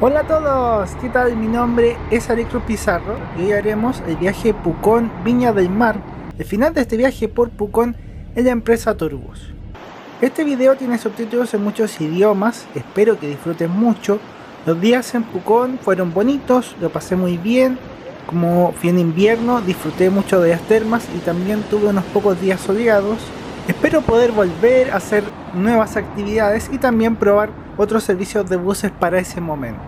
Hola a todos, ¿qué tal? Mi nombre es Alex Cruz Pizarro y hoy haremos el viaje Pucón-Viña del Mar. El final de este viaje por Pucón es la empresa Turbus. Este video tiene subtítulos en muchos idiomas, espero que disfruten mucho. Los días en Pucón fueron bonitos, lo pasé muy bien. Como fui en invierno, disfruté mucho de las termas y también tuve unos pocos días soleados. Espero poder volver a hacer nuevas actividades y también probar otros servicios de buses para ese momento.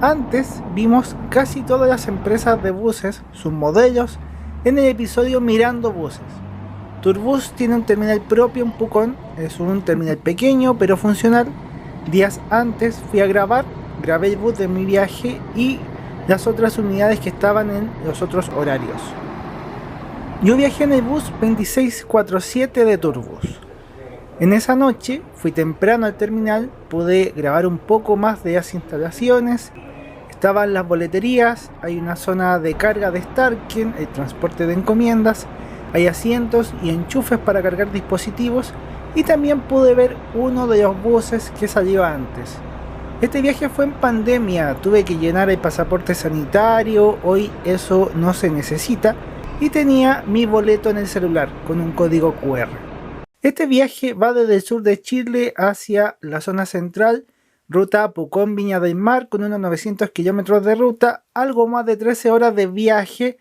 Antes vimos casi todas las empresas de buses, sus modelos, en el episodio Mirando Buses. Turbus tiene un terminal propio en Pucón, es un terminal pequeño pero funcional. Días antes fui a grabé el bus de mi viaje y las otras unidades que estaban en los otros horarios. Yo viajé en el bus 2647 de Turbus. En esa noche fui temprano al terminal, pude grabar un poco más de las instalaciones. Estaban las boleterías, hay una zona de carga de Starken, el transporte de encomiendas, hay asientos y enchufes para cargar dispositivos y también pude ver uno de los buses que salió antes. Este viaje fue en pandemia, tuve que llenar el pasaporte sanitario, hoy eso no se necesita y tenía mi boleto en el celular con un código QR. Este viaje va desde el sur de Chile hacia la zona central, ruta Pucón-Viña del Mar con unos 900 kilómetros de ruta, algo más de 13 horas de viaje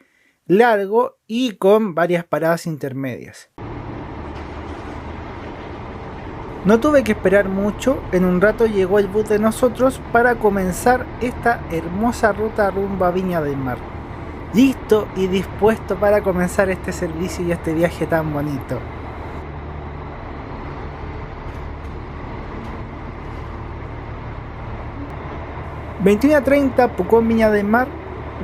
largo y con varias paradas intermedias. No tuve que esperar mucho, en un rato llegó el bus de nosotros para comenzar esta hermosa ruta rumbo a Viña del Mar. Listo y dispuesto para comenzar este servicio y este viaje tan bonito. ...21:30 Pucón Viña del Mar.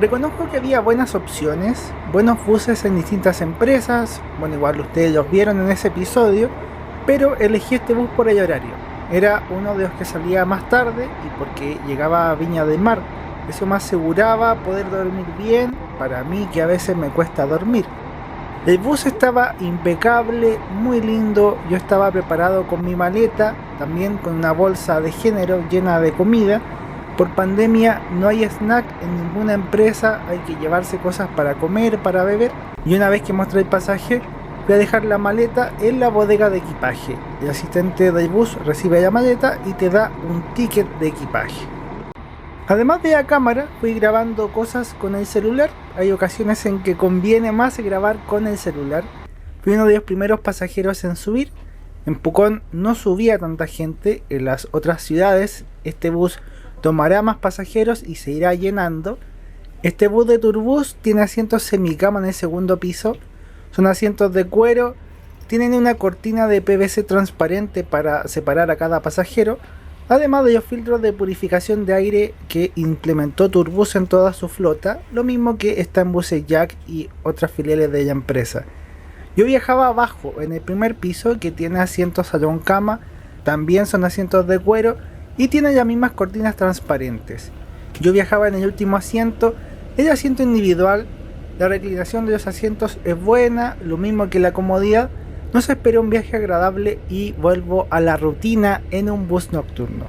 Reconozco que había buenas opciones, buenos buses en distintas empresas, bueno, igual ustedes los vieron en ese episodio, pero elegí este bus por el horario. Era uno de los que salía más tarde y porque llegaba a Viña del Mar. Eso me aseguraba poder dormir bien, para mí que a veces me cuesta dormir. El bus estaba impecable, muy lindo, yo estaba preparado con mi maleta, también con una bolsa de género llena de comida. Por pandemia no hay snack en ninguna empresa, hay que llevarse cosas para comer, para beber. Y una vez que mostré el pasaje, fui a dejar la maleta en la bodega de equipaje. El asistente del bus recibe la maleta y te da un ticket de equipaje. Además de la cámara, fui grabando cosas con el celular. Hay ocasiones en que conviene más grabar con el celular. Fui uno de los primeros pasajeros en subir. En Pucón no subía tanta gente, en las otras ciudades este bus tomará más pasajeros y se irá llenando. Este bus de Turbus tiene asientos semicama en el segundo piso. Son asientos de cuero. Tienen una cortina de PVC transparente para separar a cada pasajero. Además de los filtros de purificación de aire que implementó Turbus en toda su flota. Lo mismo que está en buses Jack y otras filiales de la empresa. Yo viajaba abajo en el primer piso que tiene asientos salón cama. También son asientos de cuero. Y tiene las mismas cortinas transparentes. Yo viajaba en el último asiento, el asiento individual, la reclinación de los asientos es buena, lo mismo que la comodidad. No se espera un viaje agradable y vuelvo a la rutina en un bus nocturno.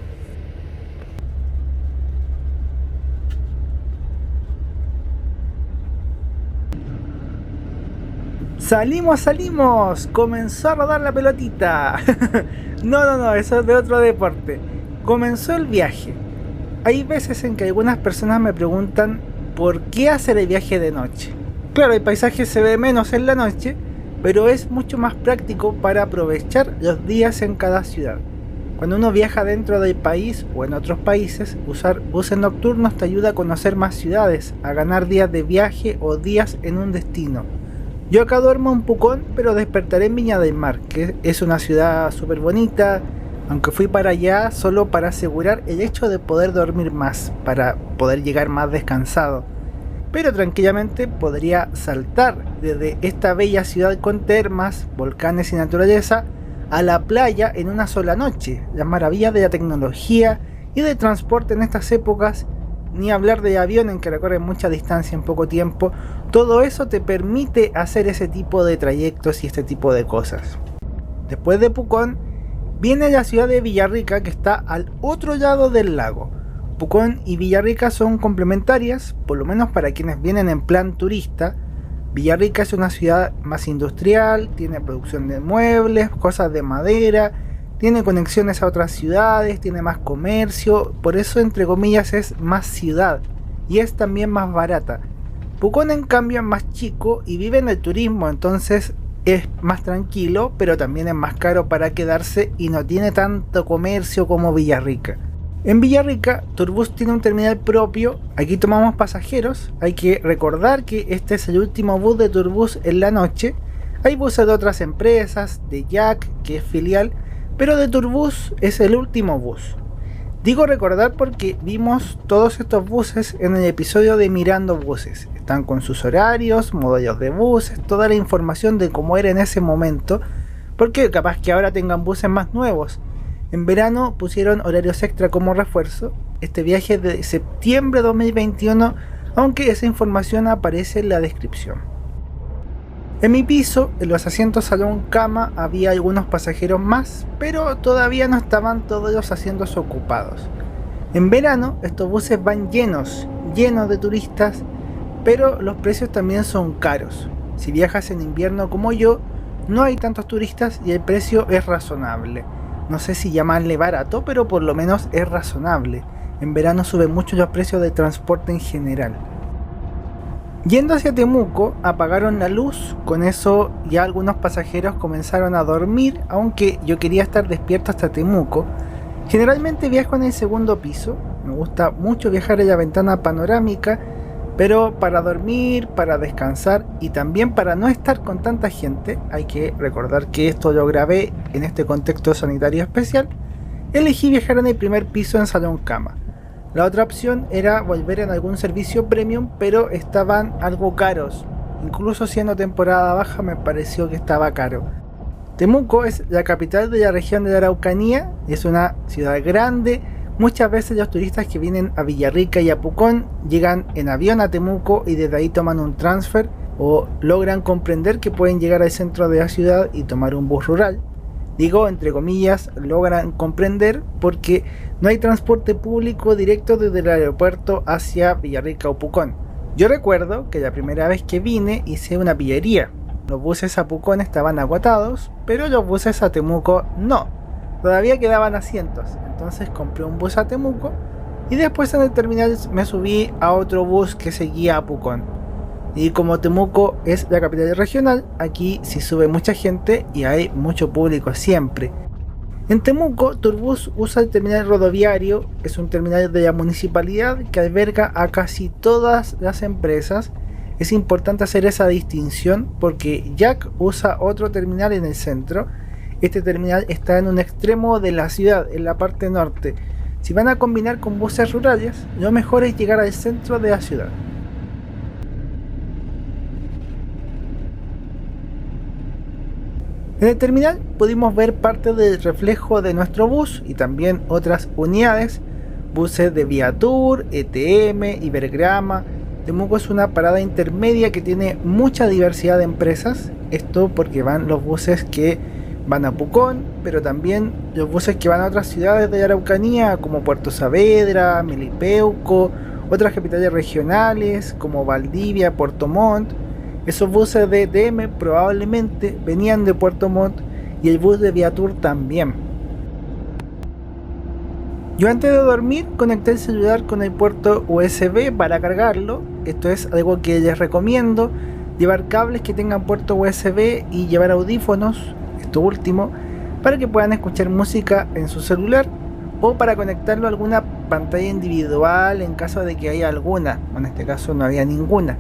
¡Salimos! Comenzó a rodar la pelotita. No, eso es de otro deporte. Comenzó el viaje. Hay veces en que algunas personas me preguntan ¿por qué hacer el viaje de noche? Claro, el paisaje se ve menos en la noche, pero es mucho más práctico para aprovechar los días en cada ciudad. Cuando uno viaja dentro del país o en otros países, usar buses nocturnos te ayuda a conocer más ciudades, a ganar días de viaje o días en un destino. Yo acá duermo en Pucón, pero despertaré en Viña del Mar, que es una ciudad súper bonita. Aunque fui para allá solo para asegurar el hecho de poder dormir más, para poder llegar más descansado. Pero tranquilamente podría saltar desde esta bella ciudad con termas, volcanes y naturaleza a la playa en una sola noche. Las maravillas de la tecnología y del transporte en estas épocas, ni hablar de avión en que recorre mucha distancia en poco tiempo, todo eso te permite hacer ese tipo de trayectos y este tipo de cosas. Después de Pucón, viene la ciudad de Villarrica, que está al otro lado del lago. Pucón y Villarrica son complementarias, por lo menos para quienes vienen en plan turista. Villarrica es una ciudad más industrial, tiene producción de muebles, cosas de madera, tiene conexiones a otras ciudades, tiene más comercio, por eso entre comillas es más ciudad y es también más barata. Pucón en cambio es más chico y vive en el turismo, entonces es más tranquilo, pero también es más caro para quedarse y no tiene tanto comercio como Villarrica. En Villarrica, Turbus tiene un terminal propio, aquí tomamos pasajeros, hay que recordar que este es el último bus de Turbus en la noche. Hay buses de otras empresas, de Jack, que es filial, pero de Turbus es el último bus. Digo recordar porque vimos todos estos buses en el episodio de Mirando Buses. Están con sus horarios, modelos de buses, toda la información de cómo era en ese momento, porque capaz que ahora tengan buses más nuevos. En verano pusieron horarios extra como refuerzo. Este viaje es de septiembre de 2021, aunque esa información aparece en la descripción. En mi piso, en los asientos salón cama, había algunos pasajeros más, pero todavía no estaban todos los asientos ocupados. En verano, estos buses van llenos de turistas, pero los precios también son caros. Si viajas en invierno como yo, no hay tantos turistas y el precio es razonable. No sé si llamarle barato, pero por lo menos es razonable. En verano suben mucho los precios de transporte en general. Yendo hacia Temuco, apagaron la luz, con eso ya algunos pasajeros comenzaron a dormir, aunque yo quería estar despierto hasta Temuco. Generalmente viajo en el segundo piso, me gusta mucho viajar en la ventana panorámica, pero para dormir, para descansar y también para no estar con tanta gente, hay que recordar que esto lo grabé en este contexto sanitario especial, elegí viajar en el primer piso en salón cama. La otra opción era volver en algún servicio premium, pero estaban algo caros. Incluso siendo temporada baja me pareció que estaba caro. Temuco es la capital de la región de la Araucanía, es una ciudad grande. Muchas veces los turistas que vienen a Villarrica y a Pucón llegan en avión a Temuco y desde ahí toman un transfer o logran comprender que pueden llegar al centro de la ciudad y tomar un bus rural. Digo, entre comillas, logran comprender porque no hay transporte público directo desde el aeropuerto hacia Villarrica o Pucón. Yo recuerdo que la primera vez que vine hice una pillería. Los buses a Pucón estaban agotados, pero los buses a Temuco no. Todavía quedaban asientos, entonces compré un bus a Temuco y después en el terminal me subí a otro bus que seguía a Pucón. Y como Temuco es la capital regional, aquí sí sube mucha gente y hay mucho público siempre. En Temuco, Turbus usa el terminal rodoviario, es un terminal de la municipalidad que alberga a casi todas las empresas. Es importante hacer esa distinción porque Jack usa otro terminal en el centro. Este terminal está en un extremo de la ciudad, en la parte norte. Si van a combinar con buses rurales, lo mejor es llegar al centro de la ciudad. En el terminal pudimos ver parte del reflejo de nuestro bus y también otras unidades, buses de Viatur, ETM, Ibergrama. Temuco es una parada intermedia que tiene mucha diversidad de empresas, esto porque van los buses que van a Pucón, pero también los buses que van a otras ciudades de la Araucanía como Puerto Saavedra, Melipeuco, otras capitales regionales como Valdivia, Puerto Montt. Esos buses de ETM probablemente venían de Puerto Montt y el bus de Viatur también. Yo antes de dormir conecté el celular con el puerto USB para cargarlo. Esto es algo que les recomiendo, llevar cables que tengan puerto USB y llevar audífonos, esto último, para que puedan escuchar música en su celular o para conectarlo a alguna pantalla individual en caso de que haya alguna, en este caso no había ninguna.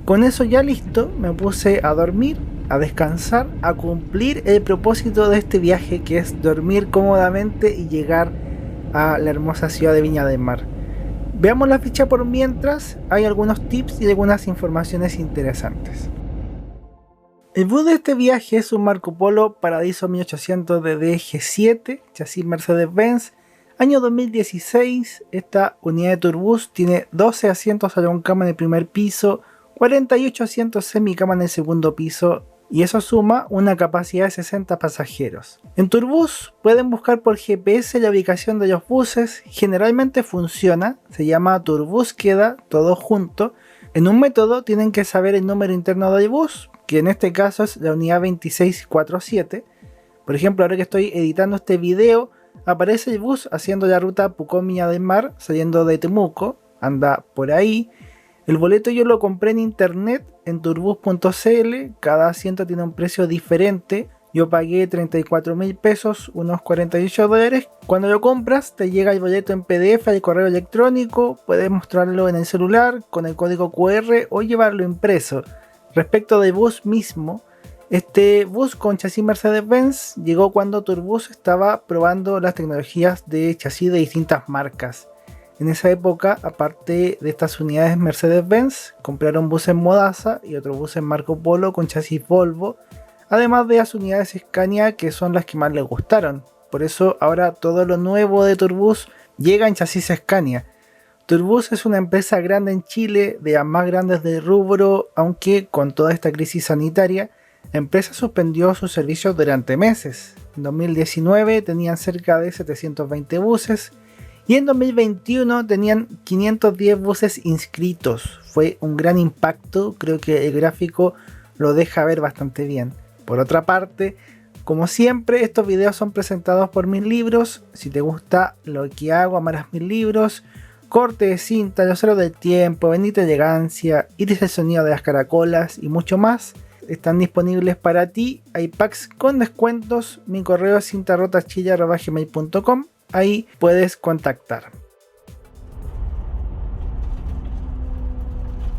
Con eso ya listo, me puse a dormir, a descansar, a cumplir el propósito de este viaje, que es dormir cómodamente y llegar a la hermosa ciudad de Viña del Mar. Veamos la ficha por mientras, hay algunos tips y algunas informaciones interesantes. El bus de este viaje es un Marco Polo Paradiso 1800 de DG7, chasis Mercedes-Benz, año 2016. Esta unidad de Turbus tiene 12 asientos salón cama en el primer piso, 48 asientos semicama en el segundo piso y eso suma una capacidad de 60 pasajeros. En Turbus pueden buscar por GPS la ubicación de los buses, generalmente funciona, se llama Turbúsqueda, todo junto. En un método tienen que saber el número interno del bus, que en este caso es la unidad 2647. Por ejemplo, ahora que estoy editando este video, aparece el bus haciendo la ruta Pucón-Viña del Mar, saliendo de Temuco, anda por ahí. El boleto yo lo compré en internet, en turbus.cl, cada asiento tiene un precio diferente. Yo pagué 34.000 pesos, unos $48. Cuando lo compras te llega el boleto en PDF al correo electrónico, puedes mostrarlo en el celular con el código QR o llevarlo impreso. Respecto del bus mismo, este bus con chasis Mercedes-Benz llegó cuando Turbus estaba probando las tecnologías de chasis de distintas marcas. En esa época, aparte de estas unidades Mercedes-Benz, compraron buses Modaza y otro bus en Marco Polo con chasis Volvo, además de las unidades Scania que son las que más les gustaron. Por eso ahora todo lo nuevo de Turbus llega en chasis Scania. Turbus es una empresa grande en Chile, de las más grandes del rubro, aunque con toda esta crisis sanitaria, la empresa suspendió sus servicios durante meses. En 2019 tenían cerca de 720 buses y en 2021 tenían 510 buses inscritos. Fue un gran impacto, creo que el gráfico lo deja ver bastante bien. Por otra parte, como siempre, estos videos son presentados por Mis Libros. Si te gusta lo que hago, amarás Mis Libros. Corte de cinta, Los Ceros del Tiempo, Bendita Elegancia, Iris el Sonido de las Caracolas y mucho más están disponibles para ti. Hay packs con descuentos. Mi correo es cintarrotachilla@gmail.com. Ahí puedes contactar.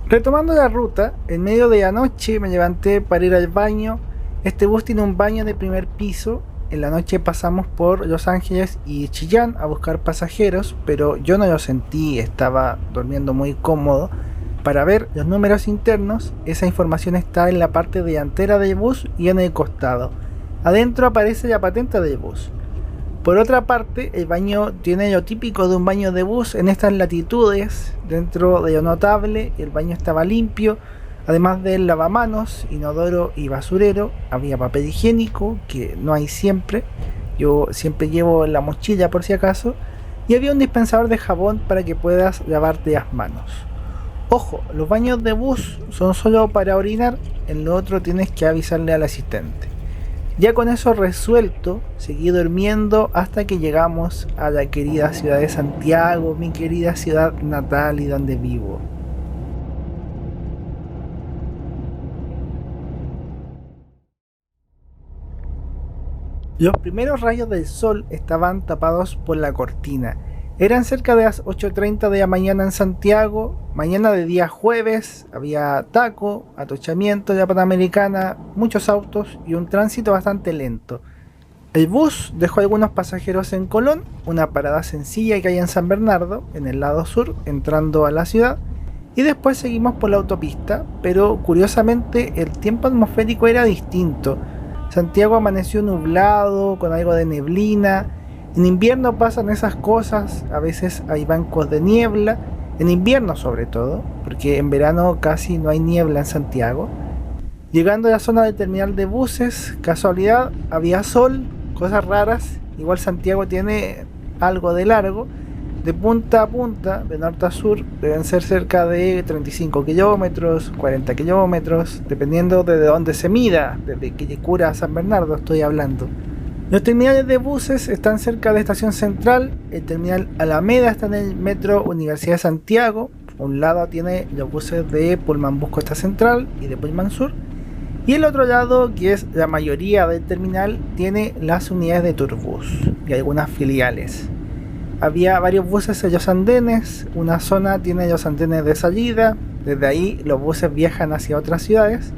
Retomando la ruta, en medio de la noche me levanté para ir al baño. Este bus tiene un baño de primer piso. En la noche pasamos por Los Ángeles y Chillán a buscar pasajeros, pero yo no lo sentí, estaba durmiendo muy cómodo. Para ver los números internos, esa información está en la parte delantera del bus y en el costado. Adentro aparece la patente del bus. Por otra parte, el baño tiene lo típico de un baño de bus en estas latitudes. Dentro de lo notable, el baño estaba limpio. Además del lavamanos, inodoro y basurero, había papel higiénico, que no hay siempre. Yo siempre llevo en la mochila por si acaso. Y había un dispensador de jabón para que puedas lavarte las manos. Ojo, los baños de bus son solo para orinar, en lo otro tienes que avisarle al asistente. Ya con eso resuelto, seguí durmiendo hasta que llegamos a la querida ciudad de Santiago, mi querida ciudad natal y donde vivo. Los primeros rayos del sol estaban tapados por la cortina. Eran cerca de las 8:30 de la mañana en Santiago, mañana de día jueves, había taco, atochamiento de la Panamericana, muchos autos y un tránsito bastante lento. El bus dejó a algunos pasajeros en Colón, una parada sencilla que hay en San Bernardo, en el lado sur, entrando a la ciudad, y después seguimos por la autopista, pero curiosamente el tiempo atmosférico era distinto. Santiago amaneció nublado, con algo de neblina. En invierno pasan esas cosas, a veces hay bancos de niebla, en invierno sobre todo, porque en verano casi no hay niebla en Santiago. Llegando a la zona del terminal de buses, casualidad, había sol, cosas raras, igual Santiago tiene algo de largo, de punta a punta, de norte a sur, deben ser cerca de 35 kilómetros, 40 kilómetros, dependiendo de dónde se mida, desde Quilicura a San Bernardo estoy hablando. Los terminales de buses están cerca de la estación central, el terminal Alameda está en el metro Universidad de Santiago, un lado tiene los buses de Pullman Bus Costa Central y de Pullman Sur, y el otro lado, que es la mayoría del terminal, tiene las unidades de Turbus y algunas filiales. Había varios buses en los andenes, una zona tiene los andenes de salida, desde ahí los buses viajan hacia otras ciudades,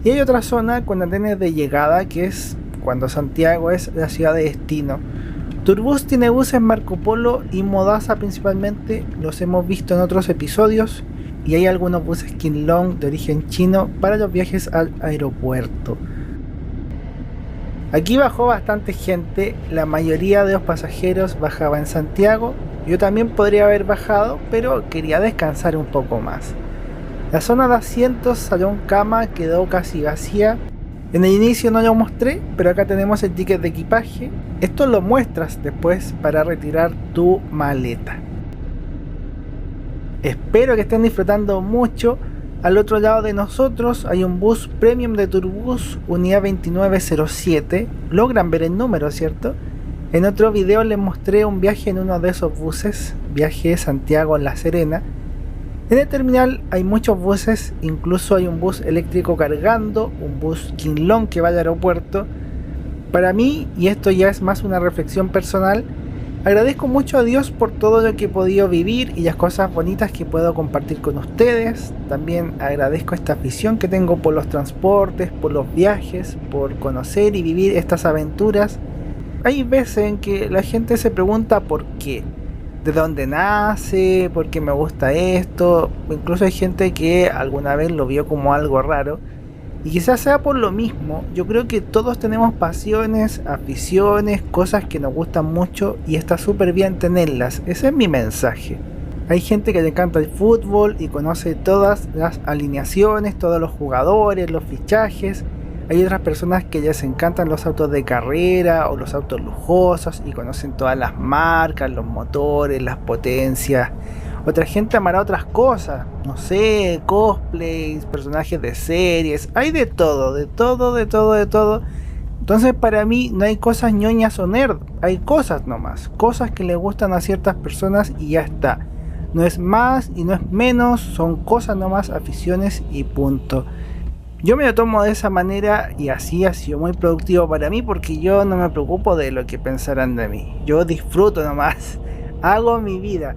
y hay otra zona con andenes de llegada, que es cuando Santiago es la ciudad de destino. Turbus tiene buses Marco Polo y Modaza principalmente, los hemos visto en otros episodios, y hay algunos buses King-Long de origen chino para los viajes al aeropuerto. Aquí bajó bastante gente, la mayoría de los pasajeros bajaba en Santiago, yo también podría haber bajado, pero quería descansar un poco más. La zona de asientos, salón cama, quedó casi vacía, En el inicio no lo mostré, pero acá tenemos el ticket de equipaje. Esto lo muestras después para retirar tu maleta. Espero que estén disfrutando mucho. Al otro lado de nosotros hay un bus premium de Turbus, unidad 2907. Logran ver el número, ¿cierto? En otro video les mostré un viaje en uno de esos buses, viaje Santiago-La Serena. En el terminal hay muchos buses, incluso hay un bus eléctrico cargando, un bus King Long que va al aeropuerto. Para mí, y esto ya es más una reflexión personal, agradezco mucho a Dios por todo lo que he podido vivir y las cosas bonitas que puedo compartir con ustedes. También agradezco esta afición que tengo por los transportes, por los viajes, por conocer y vivir estas aventuras. Hay veces en que la gente se pregunta por qué, de dónde nace, por qué me gusta esto. Incluso hay gente que alguna vez lo vio como algo raro. Y quizás sea por lo mismo. Yo creo que todos tenemos pasiones, aficiones, cosas que nos gustan mucho y está súper bien tenerlas. Ese es mi mensaje. Hay gente que le encanta el fútbol y conoce todas las alineaciones, todos los jugadores, los fichajes. Hay otras personas que les encantan los autos de carrera o los autos lujosos y conocen todas las marcas, los motores, las potencias. Otra gente amará otras cosas, no sé, cosplays, personajes de series, hay de todo, de todo, de todo, de todo. Entonces para mí no hay cosas ñoñas o nerd, hay cosas nomás, cosas que le gustan a ciertas personas y ya está. No es más y no es menos, son cosas nomás, aficiones y punto. Yo me lo tomo de esa manera y así ha sido muy productivo para mí porque yo no me preocupo de lo que pensarán de mí. Yo disfruto nomás, hago mi vida.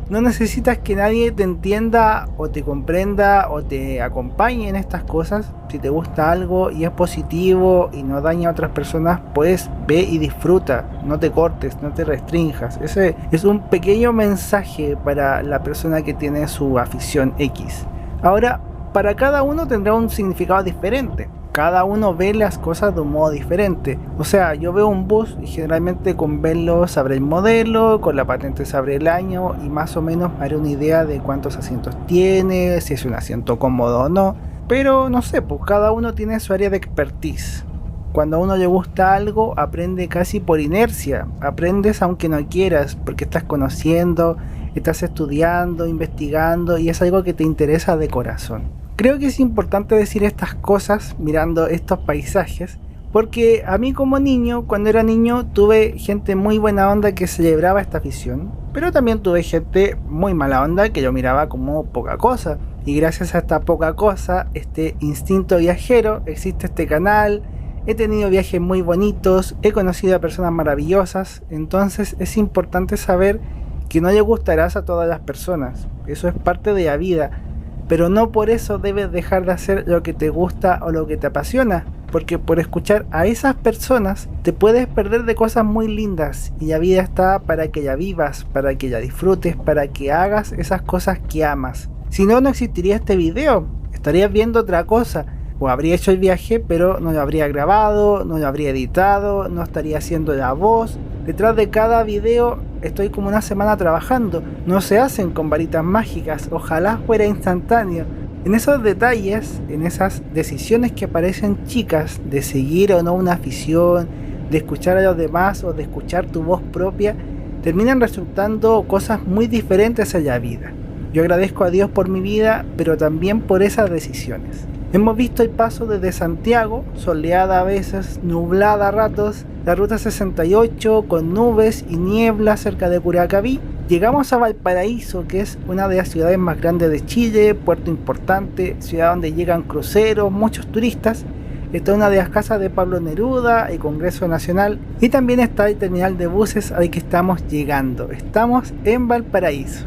No necesitas que nadie te entienda o te comprenda o te acompañe en estas cosas. Si te gusta algo y es positivo y no daña a otras personas, pues ve y disfruta. No te cortes, no te restrinjas. Ese es un pequeño mensaje para la persona que tiene su afición X. Ahora, para cada uno tendrá un significado diferente. Cada uno ve las cosas de un modo diferente. O sea, yo veo un bus y generalmente con verlo sabré el modelo, con la patente sabré el año y más o menos me haré una idea de cuántos asientos tiene, si es un asiento cómodo o no. Pero no sé, pues cada uno tiene su área de expertise. Cuando a uno le gusta algo, aprende casi por inercia. Aprendes aunque no quieras, porque estás conociendo, estás estudiando, investigando y es algo que te interesa de corazón. Creo que es importante decir estas cosas mirando estos paisajes, porque a mí como niño, cuando era niño, tuve gente muy buena onda que celebraba esta afición, pero también tuve gente muy mala onda que yo miraba como poca cosa. Y gracias a esta poca cosa, este instinto viajero, existe este canal, he tenido viajes muy bonitos, he conocido a personas maravillosas, entonces es importante saber que no le gustarás a todas las personas, eso es parte de la vida. Pero no por eso debes dejar de hacer lo que te gusta o lo que te apasiona, porque por escuchar a esas personas te puedes perder de cosas muy lindas y la vida está para que la vivas, para que la disfrutes, para que hagas esas cosas que amas. Si no, no existiría este video, estarías viendo otra cosa, o habría hecho el viaje pero no lo habría grabado, no lo habría editado, no estaría haciendo la voz. Detrás de cada video estoy como una semana trabajando, no se hacen con varitas mágicas, ojalá fuera instantáneo. En esos detalles, en esas decisiones que parecen chicas de seguir o no una afición, de escuchar a los demás o de escuchar tu voz propia, terminan resultando cosas muy diferentes en la vida. Yo agradezco a Dios por mi vida, pero también por esas decisiones. Hemos visto el paso desde Santiago, soleada a veces, nublada a ratos, la ruta 68 con nubes y niebla cerca de Curacaví. Llegamos a Valparaíso, que es una de las ciudades más grandes de Chile, puerto importante, ciudad donde llegan cruceros, muchos turistas. Está una de las casas de Pablo Neruda, el Congreso Nacional, y también está el terminal de buses al que estamos llegando. Estamos en Valparaíso.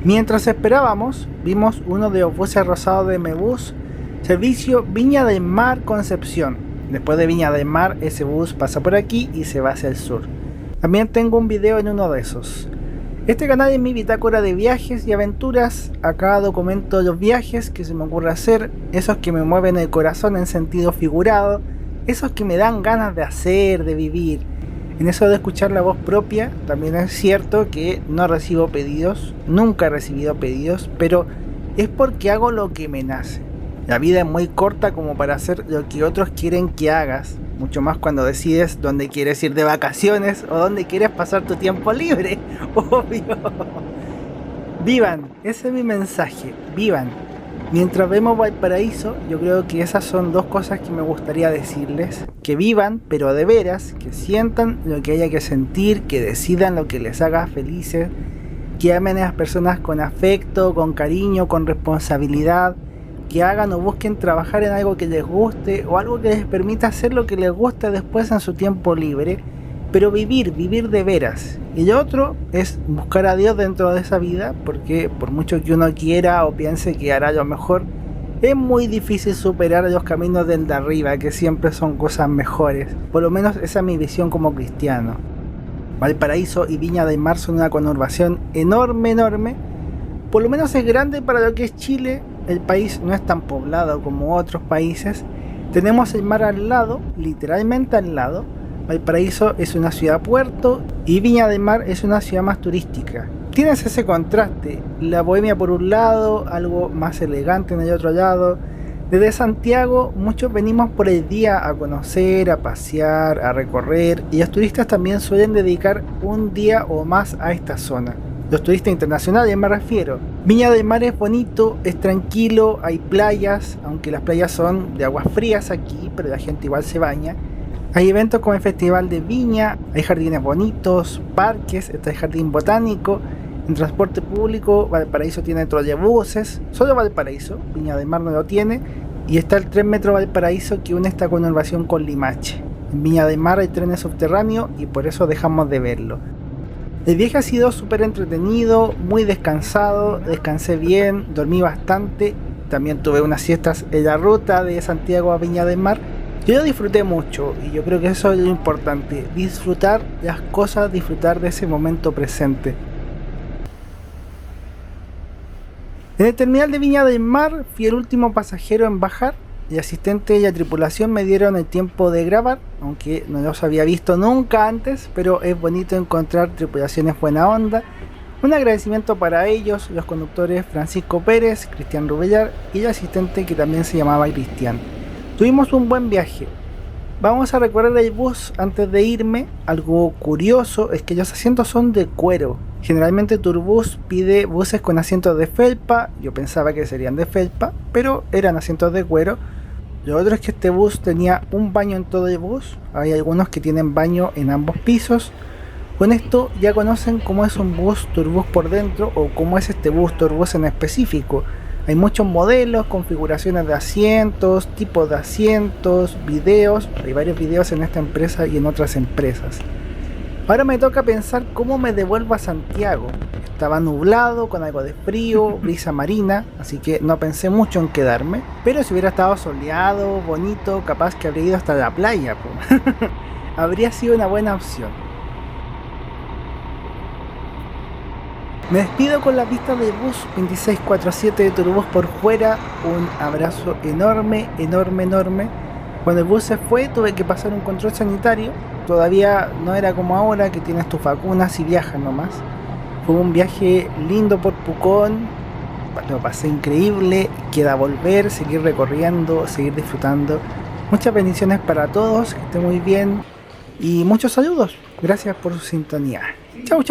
Mientras esperábamos, vimos uno de los buses rosados de Mebus, servicio Viña del Mar Concepción. Después de Viña del Mar, ese bus pasa por aquí y se va hacia el sur. También tengo un video en uno de esos. Este canal es mi bitácora de viajes y aventuras. Acá documento los viajes que se me ocurre hacer, esos que me mueven el corazón en sentido figurado, esos que me dan ganas de hacer, de vivir. En eso de escuchar la voz propia, también es cierto que no recibo pedidos, nunca he recibido pedidos, pero es porque hago lo que me nace. La vida es muy corta como para hacer lo que otros quieren que hagas, mucho más cuando decides dónde quieres ir de vacaciones o dónde quieres pasar tu tiempo libre, obvio. Vivan, ese es mi mensaje, vivan. Mientras vemos Valparaíso, yo creo que esas son dos cosas que me gustaría decirles. Que vivan, pero de veras, que sientan lo que haya que sentir, que decidan lo que les haga felices, que amen a las personas con afecto, con cariño, con responsabilidad, que hagan o busquen trabajar en algo que les guste o algo que les permita hacer lo que les gusta después en su tiempo libre, pero vivir de veras. Y lo otro es buscar a Dios dentro de esa vida, porque por mucho que uno quiera o piense que hará lo mejor, es muy difícil superar los caminos del de arriba, que siempre son cosas mejores. Por lo menos esa es mi visión como cristiano. Valparaíso y Viña del Mar son una conurbación enorme, por lo menos es grande para lo que es Chile. El país no es tan poblado como otros países. Tenemos el mar al lado, literalmente al lado. Valparaíso es una ciudad puerto y Viña del Mar es una ciudad más turística. Tienes ese contraste, la bohemia por un lado, algo más elegante en el otro lado. Desde Santiago muchos venimos por el día a conocer, a pasear, a recorrer, y los turistas también suelen dedicar un día o más a esta zona. Los turistas internacionales me refiero. Viña del Mar es bonito, es tranquilo, hay playas, aunque las playas son de aguas frías aquí, pero la gente igual se baña. Hay eventos como el Festival de Viña, hay jardines bonitos, parques, está el jardín botánico. En transporte público, Valparaíso tiene trolebuses, solo Valparaíso, Viña del Mar no lo tiene, y está el tren Metro Valparaíso que une esta conurbación con Limache. En Viña del Mar hay trenes subterráneos y por eso dejamos de verlo. El viaje ha sido súper entretenido, muy descansado, descansé bien, dormí bastante, también tuve unas siestas en la ruta de Santiago a Viña del Mar. Yo lo disfruté mucho y yo creo que eso es lo importante, disfrutar las cosas, disfrutar de ese momento presente. En el terminal de Viña del Mar fui el último pasajero en bajar. El asistente y la tripulación me dieron el tiempo de grabar, aunque no los había visto nunca antes, pero es bonito encontrar tripulaciones buena onda. Un agradecimiento para ellos, los conductores Francisco Pérez, Cristian Rubellar y el asistente que también se llamaba Cristian. Tuvimos un buen viaje. Vamos a recorrer el bus antes de irme. Algo curioso es que los asientos son de cuero. Generalmente Turbus pide buses con asientos de felpa. Yo pensaba que serían de felpa, pero eran asientos de cuero. Lo otro es que este bus tenía un baño en todo el bus. Hay algunos que tienen baño en ambos pisos. Con esto ya conocen cómo es un bus Turbus por dentro o cómo es este bus Turbus en específico. Hay muchos modelos, configuraciones de asientos, tipos de asientos, videos. Hay varios videos en esta empresa y en otras empresas. Ahora me toca pensar cómo me devuelvo a Santiago. Estaba nublado, con algo de frío, brisa marina, así que no pensé mucho en quedarme. Pero si hubiera estado soleado, bonito, capaz que habría ido hasta la playa. Habría sido una buena opción. Me despido con la vista del bus 2647 de Turbus por fuera. Un abrazo enorme. Cuando el bus se fue tuve que pasar un control sanitario. Todavía no era como ahora que tienes tus vacunas y viajas nomás. Fue un viaje lindo por Pucón. Lo pasé increíble. Queda volver, seguir recorriendo, seguir disfrutando. Muchas bendiciones para todos, que estén muy bien. Y muchos saludos. Gracias por su sintonía. Chau.